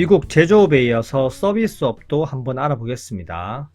미국 제조업에 이어서 서비스업도 한번 알아보겠습니다.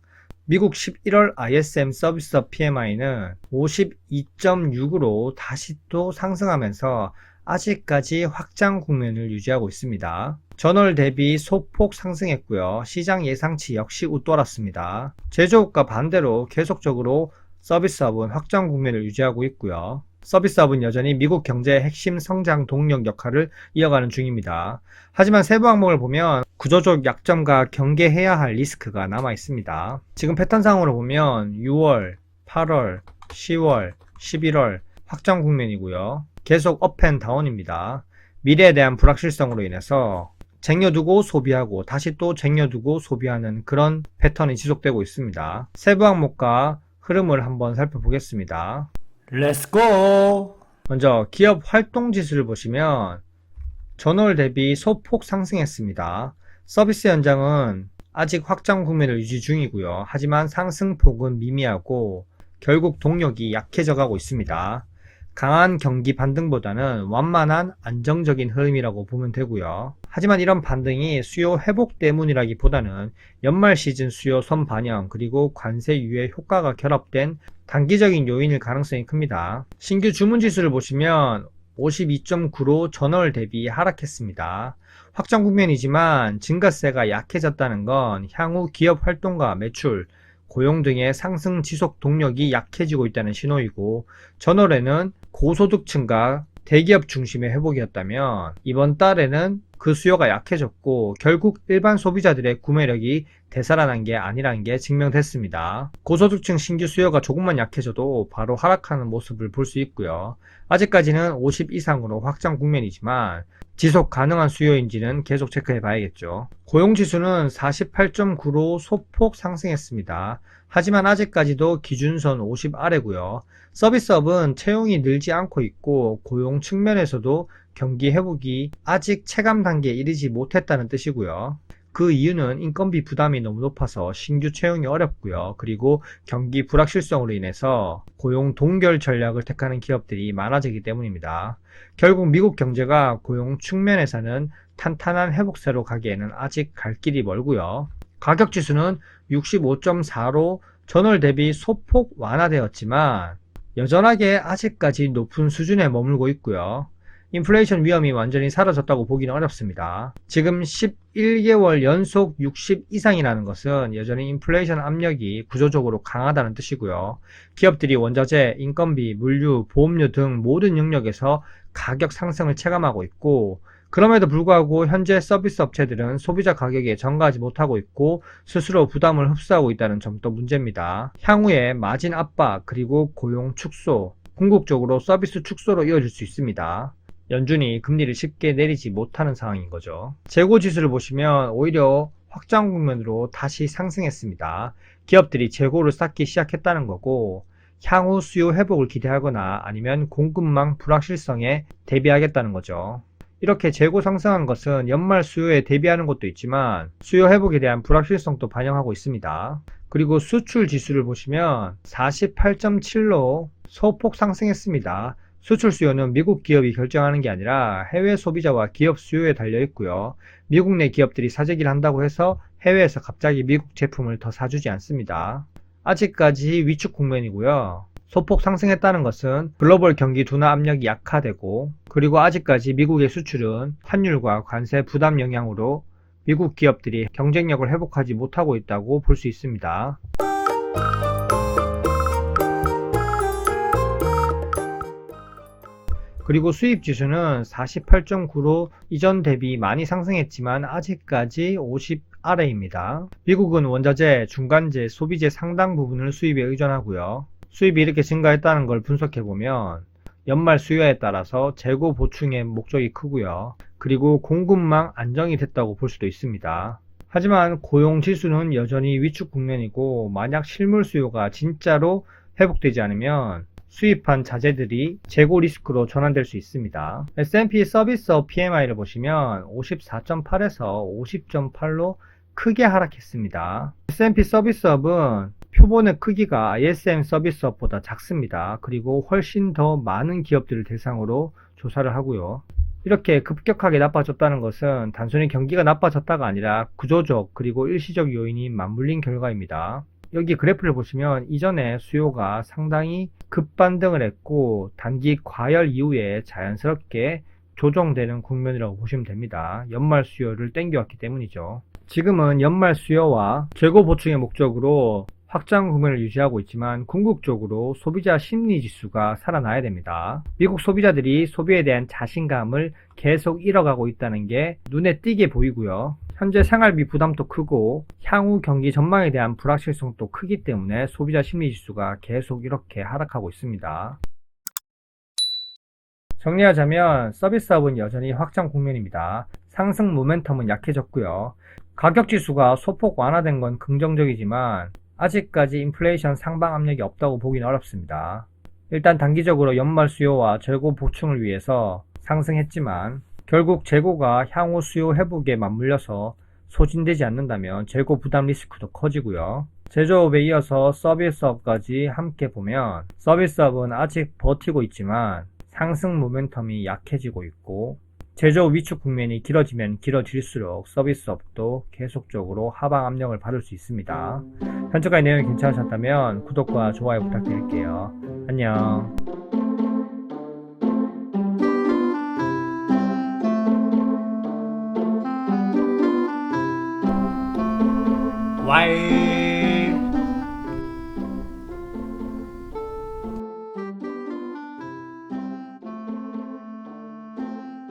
미국 11월 ISM 서비스업 PMI는 52.6으로 다시 또 상승하면서 아직까지 확장 국면을 유지하고 있습니다. 전월 대비 소폭 상승했고요. 시장 예상치 역시 웃돌았습니다. 제조업과 반대로 계속적으로 서비스업은 확장 국면을 유지하고 있고요. 서비스업은 여전히 미국 경제의 핵심 성장 동력 역할을 이어가는 중입니다. 하지만 세부 항목을 보면 구조적 약점과 경계해야 할 리스크가 남아 있습니다. 지금 패턴상으로 보면 6월, 8월, 10월, 11월 확장 국면이고요. 계속 업앤다운입니다. 미래에 대한 불확실성으로 인해서 쟁여두고 소비하고 다시 또 쟁여두고 소비하는 그런 패턴이 지속되고 있습니다. 세부 항목과 흐름을 한번 살펴보겠습니다. 렛츠고! 먼저 기업 활동 지수를 보시면 전월 대비 소폭 상승했습니다. 서비스 현장은 아직 확장 국면을 유지 중이고요. 하지만 상승폭은 미미하고 결국 동력이 약해져 가고 있습니다. 강한 경기 반등보다는 완만한 안정적인 흐름이라고 보면 되고요. 하지만 이런 반등이 수요 회복 때문이라기보다는 연말 시즌 수요 선반영 그리고 관세 유예 효과가 결합된 단기적인 요인일 가능성이 큽니다. 신규 주문 지수를 보시면 52.9로 전월 대비 하락했습니다. 확장 국면이지만 증가세가 약해졌다는 건 향후 기업 활동과 매출, 고용 등의 상승 지속 동력이 약해지고 있다는 신호이고, 전월에는 고소득층과 대기업 중심의 회복이었다면 이번 달에는 그 수요가 약해졌고 결국 일반 소비자들의 구매력이 되살아난 게 아니라는 게 증명됐습니다. 고소득층 신규 수요가 조금만 약해져도 바로 하락하는 모습을 볼 수 있고요. 아직까지는 50 이상으로 확장 국면이지만 지속 가능한 수요인지는 계속 체크해 봐야겠죠. 고용지수는 48.9로 소폭 상승했습니다. 하지만 아직까지도 기준선 50 아래고요. 서비스업은 채용이 늘지 않고 있고 고용 측면에서도 경기 회복이 아직 체감 단계에 이르지 못했다는 뜻이고요. 그 이유는 인건비 부담이 너무 높아서 신규 채용이 어렵고요. 그리고 경기 불확실성으로 인해서 고용 동결 전략을 택하는 기업들이 많아지기 때문입니다. 결국 미국 경제가 고용 측면에서는 탄탄한 회복세로 가기에는 아직 갈 길이 멀고요. 가격 지수는 65.4로 전월 대비 소폭 완화되었지만 여전하게 아직까지 높은 수준에 머물고 있고요. 인플레이션 위험이 완전히 사라졌다고 보기는 어렵습니다. 지금 11개월 연속 60 이상이라는 것은 여전히 인플레이션 압력이 구조적으로 강하다는 뜻이고요. 기업들이 원자재, 인건비, 물류, 보험료 등 모든 영역에서 가격 상승을 체감하고 있고, 그럼에도 불구하고 현재 서비스 업체들은 소비자 가격에 전가하지 못하고 있고 스스로 부담을 흡수하고 있다는 점도 문제입니다. 향후에 마진 압박 그리고 고용 축소, 궁극적으로 서비스 축소로 이어질 수 있습니다. 연준이 금리를 쉽게 내리지 못하는 상황인 거죠. 재고 지수를 보시면 오히려 확장 국면으로 다시 상승했습니다. 기업들이 재고를 쌓기 시작했다는 거고 향후 수요 회복을 기대하거나 아니면 공급망 불확실성에 대비하겠다는 거죠. 이렇게 재고 상승한 것은 연말 수요에 대비하는 것도 있지만 수요 회복에 대한 불확실성도 반영하고 있습니다. 그리고 수출 지수를 보시면 48.7로 소폭 상승했습니다. 수출 수요는 미국 기업이 결정하는 게 아니라 해외 소비자와 기업 수요에 달려 있고요. 미국 내 기업들이 사재기를 한다고 해서 해외에서 갑자기 미국 제품을 더 사주지 않습니다. 아직까지 위축 국면이고요. 소폭 상승했다는 것은 글로벌 경기 둔화 압력이 약화되고 그리고 아직까지 미국의 수출은 환율과 관세 부담 영향으로 미국 기업들이 경쟁력을 회복하지 못하고 있다고 볼 수 있습니다. 그리고 수입 지수는 48.9로 이전 대비 많이 상승했지만 아직까지 50 아래입니다. 미국은 원자재, 중간재, 소비재 상당 부분을 수입에 의존하고요. 수입이 이렇게 증가했다는 걸 분석해보면 연말 수요에 따라서 재고 보충의 목적이 크고요. 그리고 공급망 안정이 됐다고 볼 수도 있습니다. 하지만 고용 지수는 여전히 위축 국면이고 만약 실물 수요가 진짜로 회복되지 않으면 수입한 자재들이 재고 리스크로 전환될 수 있습니다. S&P 서비스업 PMI를 보시면 54.8에서 50.8로 크게 하락했습니다. S&P 서비스업은 표본의 크기가 ISM 서비스업보다 작습니다. 그리고 훨씬 더 많은 기업들을 대상으로 조사를 하고요. 이렇게 급격하게 나빠졌다는 것은 단순히 경기가 나빠졌다가 아니라 구조적 그리고 일시적 요인이 맞물린 결과입니다. 여기 그래프를 보시면 이전에 수요가 상당히 급반등을 했고 단기 과열 이후에 자연스럽게 조정되는 국면이라고 보시면 됩니다. 연말 수요를 땡겨왔기 때문이죠. 지금은 연말 수요와 재고 보충의 목적으로 확장 국면을 유지하고 있지만 궁극적으로 소비자 심리 지수가 살아나야 됩니다. 미국 소비자들이 소비에 대한 자신감을 계속 잃어가고 있다는 게 눈에 띄게 보이고요. 현재 생활비 부담도 크고 향후 경기 전망에 대한 불확실성도 크기 때문에 소비자 심리 지수가 계속 이렇게 하락하고 있습니다. 정리하자면 서비스업은 여전히 확장 국면입니다. 상승 모멘텀은 약해졌고요. 가격 지수가 소폭 완화된 건 긍정적이지만 아직까지 인플레이션 상방 압력이 없다고 보기는 어렵습니다. 일단 단기적으로 연말 수요와 재고 보충을 위해서 상승했지만 결국 재고가 향후 수요 회복에 맞물려서 소진되지 않는다면 재고 부담 리스크도 커지고요. 제조업에 이어서 서비스업까지 함께 보면 서비스업은 아직 버티고 있지만 상승 모멘텀이 약해지고 있고 제조업 위축 국면이 길어지면 길어질수록 서비스업도 계속적으로 하방 압력을 받을 수 있습니다. 현재까지 내용이 괜찮으셨다면 구독과 좋아요 부탁드릴게요. 안녕. Why